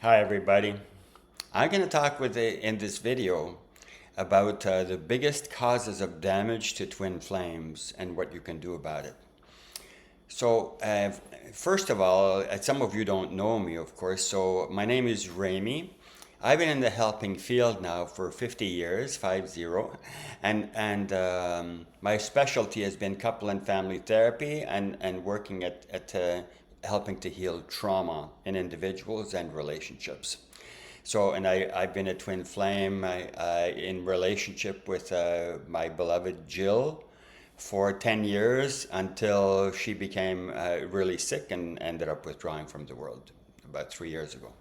Hi everybody. I'm going to talk in this video about the biggest causes of damage to twin flames and what you can do about it. So first of all, some of you don't know me, of course, so my name is Rémi. I've been in the helping field now for 50 years, 50, and my specialty has been couple and family therapy and working at helping to heal trauma in individuals and relationships. So, and I've been a twin flame in relationship with my beloved Jill for 10 years until she became really sick and ended up withdrawing from the world about 3 years ago.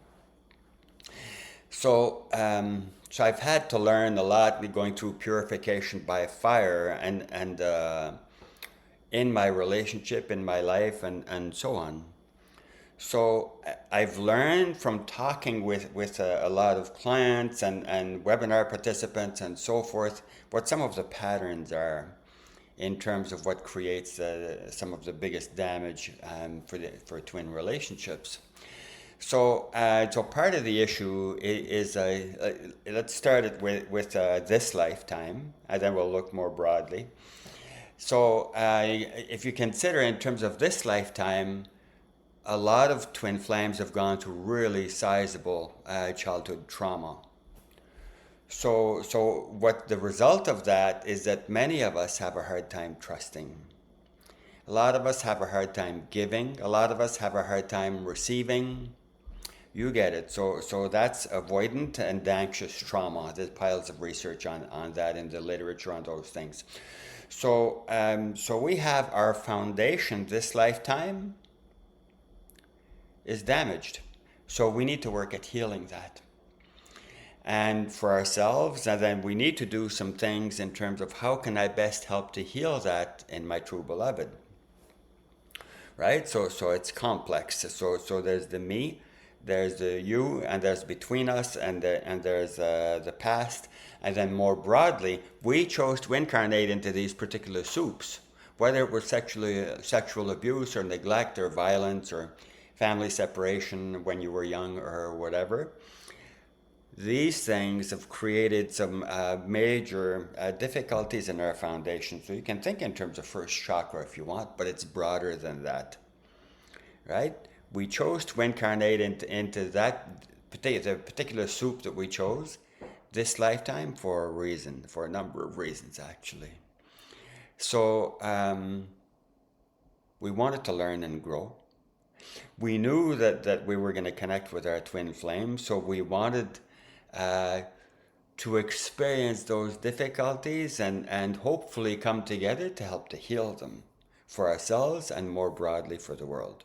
So I've had to learn a lot going through purification by fire and in my relationship, in my life, and so on. So I've learned from talking with a lot of clients and webinar participants and so forth what some of the patterns are in terms of what creates some of the biggest damage for twin relationships. So part of the issue is let's start it with this lifetime, and then we'll look more broadly. So if you consider in terms of this lifetime, a lot of twin flames have gone through really sizable childhood trauma. So what the result of that is that many of us have a hard time trusting. A lot of us have a hard time giving. A lot of us have a hard time receiving. You get it. So that's avoidant and anxious trauma. There's piles of research on that in the literature on those things. So we have our foundation this lifetime is damaged. So we need to work at healing that. And for ourselves, and then we need to do some things in terms of how can I best help to heal that in my true beloved. Right? So it's complex. So there's the me, there's the you, and there's between us, and there's the past. And then more broadly, we chose to incarnate into these particular soups, whether it was sexual abuse or neglect or violence or family separation when you were young or whatever. These things have created some major difficulties in our foundation. So you can think in terms of first chakra if you want, but it's broader than that, right? We chose to incarnate into that particular soup that we chose this lifetime for a reason, for a number of reasons actually. So we wanted to learn and grow. We knew that we were going to connect with our twin flame, so we wanted to experience those difficulties and hopefully come together to help to heal them for ourselves and more broadly for the world,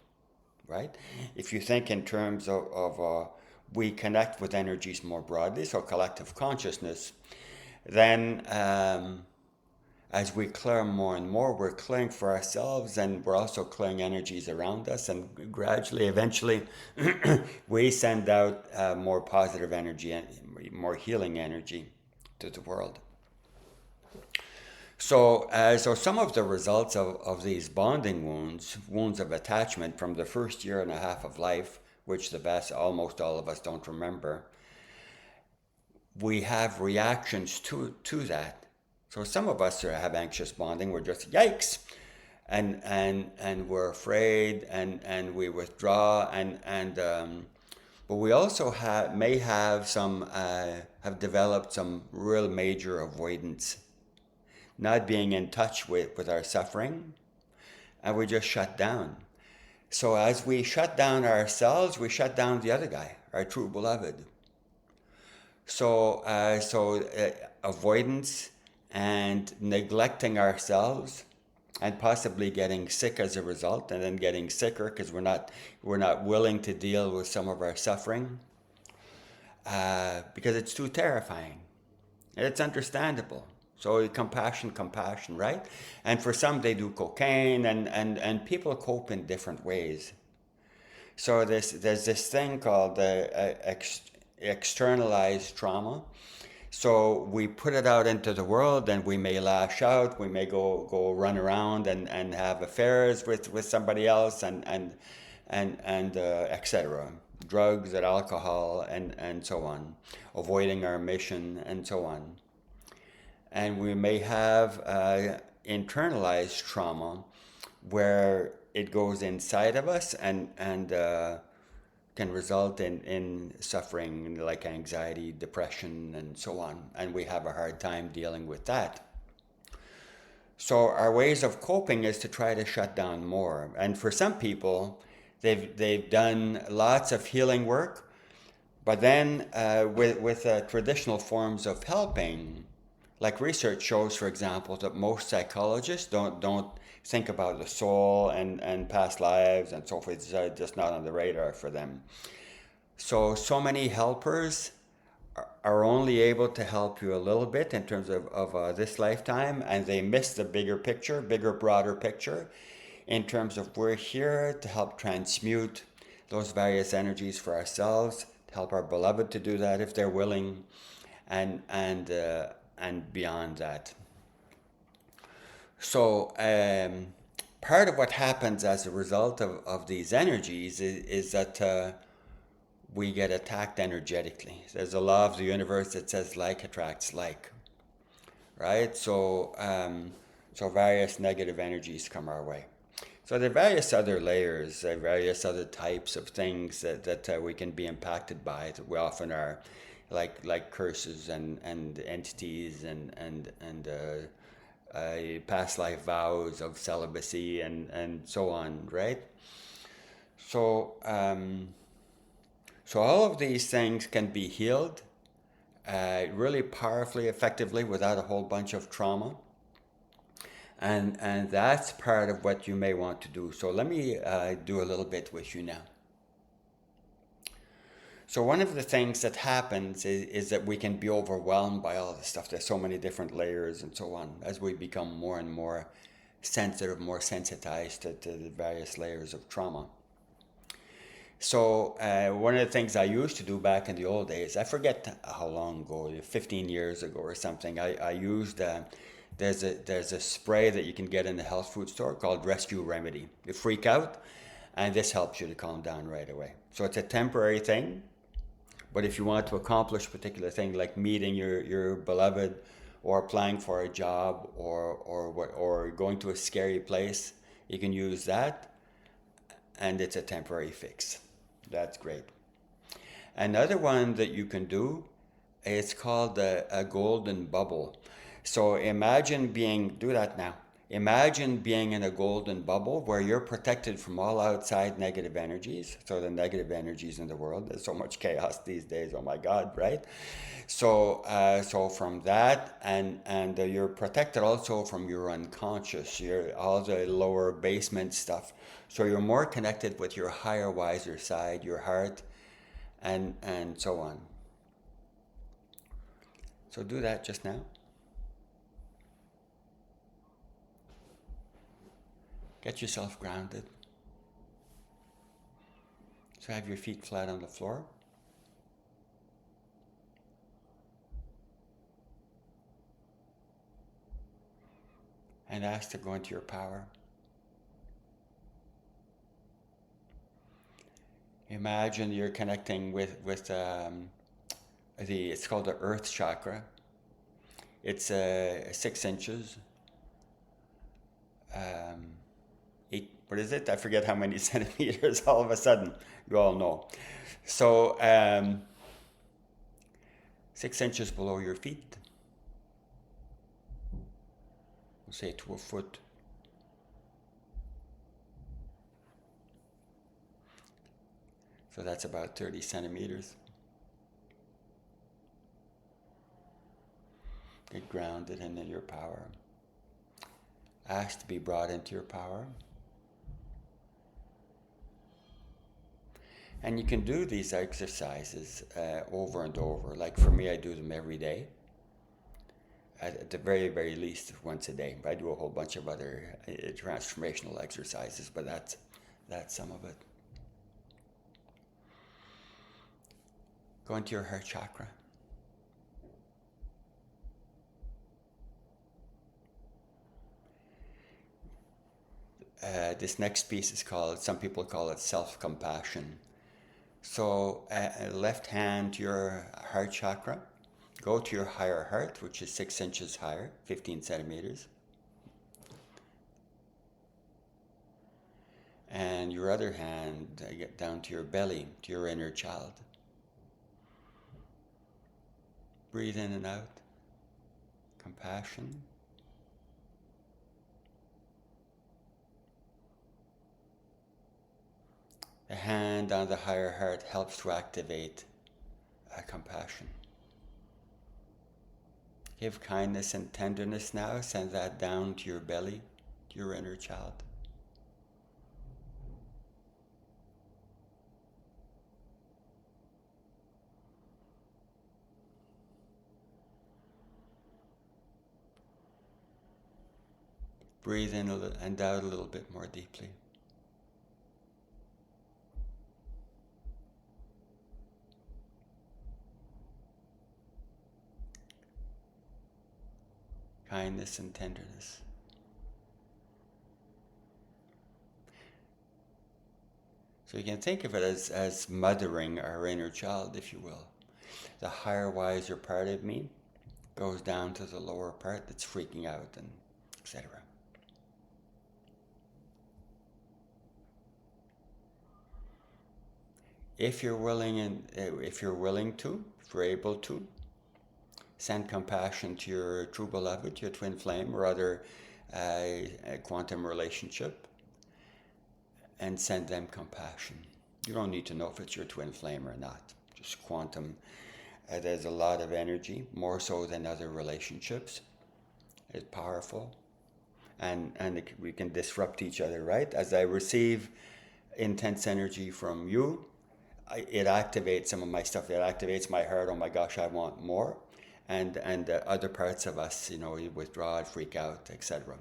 right? If you think in terms of we connect with energies more broadly, so collective consciousness, then as we clear more and more, we're clearing for ourselves and we're also clearing energies around us, and gradually, eventually, we send out more positive energy and more healing energy to the world. So some of the results of these bonding wounds of attachment from the first year and a half of life, which almost all of us don't remember, we have reactions to that. So some of us have anxious bonding. We're just yikes, and we're afraid, and we withdraw, but we also may have developed some real major avoidance, not being in touch with our suffering, and we just shut down. So as we shut down ourselves, we shut down the other guy, our true beloved. So avoidance and neglecting ourselves and possibly getting sick as a result, and then getting sicker because we're not willing to deal with some of our suffering because it's too terrifying. And it's understandable. So compassion, right? And for some they do cocaine, and people cope in different ways. So there's this thing called externalized trauma. So we put it out into the world, and we may lash out, we may go run around and have affairs with somebody else, and etc. drugs and alcohol and so on, avoiding our mission and so on. And we may have internalized trauma where it goes inside of us and can result in suffering like anxiety, depression, and so on. And we have a hard time dealing with that. So our ways of coping is to try to shut down more. And for some people, they've done lots of healing work, but then with traditional forms of helping, like research shows, for example, that most psychologists don't think about the soul and past lives and so forth. It's just not on the radar for them. So many helpers are only able to help you a little bit in terms of this lifetime, and they miss the bigger picture, bigger, broader picture, in terms of we're here to help transmute those various energies for ourselves, to help our beloved to do that if they're willing, and beyond that. So part of what happens as a result of these energies is that we get attacked energetically. There's a law of the universe that says like attracts like, right? So various negative energies come our way. So there are various other layers, various other types of things that we can be impacted by that we often are, like curses and entities and past life vows of celibacy and so on, right? So so all of these things can be healed really powerfully, effectively, without a whole bunch of trauma. And that's part of what you may want to do. So let me do a little bit with you now. So one of the things that happens is that we can be overwhelmed by all this stuff. There's so many different layers and so on as we become more and more sensitive, more sensitized to the various layers of trauma. So one of the things I used to do back in the old days, I forget how long ago, 15 years ago or something, I used, there's a spray that you can get in the health food store called Rescue Remedy. You freak out, and this helps you to calm down right away. So it's a temporary thing, but if you want to accomplish a particular thing, like meeting your beloved, or applying for a job, or going to a scary place, you can use that, and it's a temporary fix. That's great. Another one that you can do, it's called a golden bubble. So do that now. Imagine being in a golden bubble where you're protected from all outside negative energies. So the negative energies in the world, there's so much chaos these days, oh my God, right? So from that, and you're protected also from your unconscious, all the lower basement stuff. So you're more connected with your higher, wiser side, your heart, and so on. So do that just now. Get yourself grounded. So have your feet flat on the floor. And ask to go into your power. Imagine you're connecting with it's called the Earth Chakra. It's 6 inches. What is it? I forget how many centimeters all of a sudden. You all know. So 6 inches below your feet. We'll say to a foot. So that's about 30 centimeters. Get grounded into your power. Ask to be brought into your power. And you can do these exercises over and over. Like for me, I do them every day. At the very, very least, once a day. I do a whole bunch of other transformational exercises, but that's some of it. Go into your heart chakra. This next piece is called, some people call it self-compassion. So left hand to your heart chakra. Go to your higher heart, which is 6 inches higher, 15 centimeters. And your other hand, get down to your belly, to your inner child. Breathe in and out. Compassion. The hand on the higher heart helps to activate compassion. Give kindness and tenderness now. Send that down to your belly, to your inner child. Breathe in and out a little bit more deeply. Kindness and tenderness. So you can think of it as mothering our inner child, if you will. The higher, wiser part of me goes down to the lower part that's freaking out, and etc. If you're willing if you're able to, send compassion to your true beloved, your twin flame, or other quantum relationship, and send them compassion. You don't need to know if it's your twin flame or not. Just quantum. There's a lot of energy, more so than other relationships. It's powerful, and we can disrupt each other, right? As I receive intense energy from you, it activates some of my stuff. It activates my heart. Oh my gosh, I want more. And other parts of us, we withdraw, freak out, etc.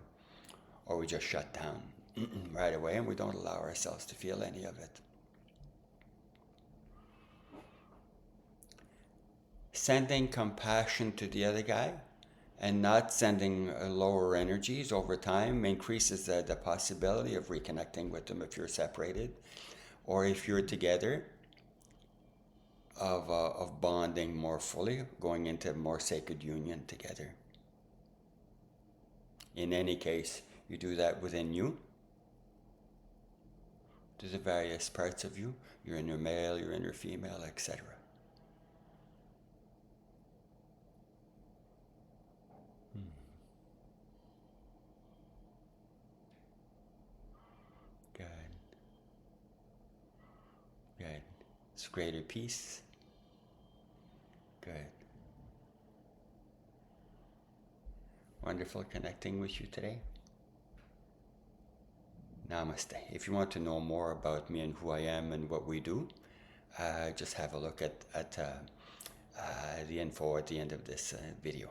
Or we just shut down right away, and we don't allow ourselves to feel any of it. Sending compassion to the other guy and not sending lower energies over time increases the possibility of reconnecting with them if you're separated, or if you're together, of bonding more fully, going into more sacred union together. In any case, you do that within you, to the various parts of you, your inner male, your inner female, etc. Good. Good. It's greater peace. Good. Wonderful connecting with you today. Namaste. If you want to know more about me and who I am and what we do, just have a look at the info at the end of this video.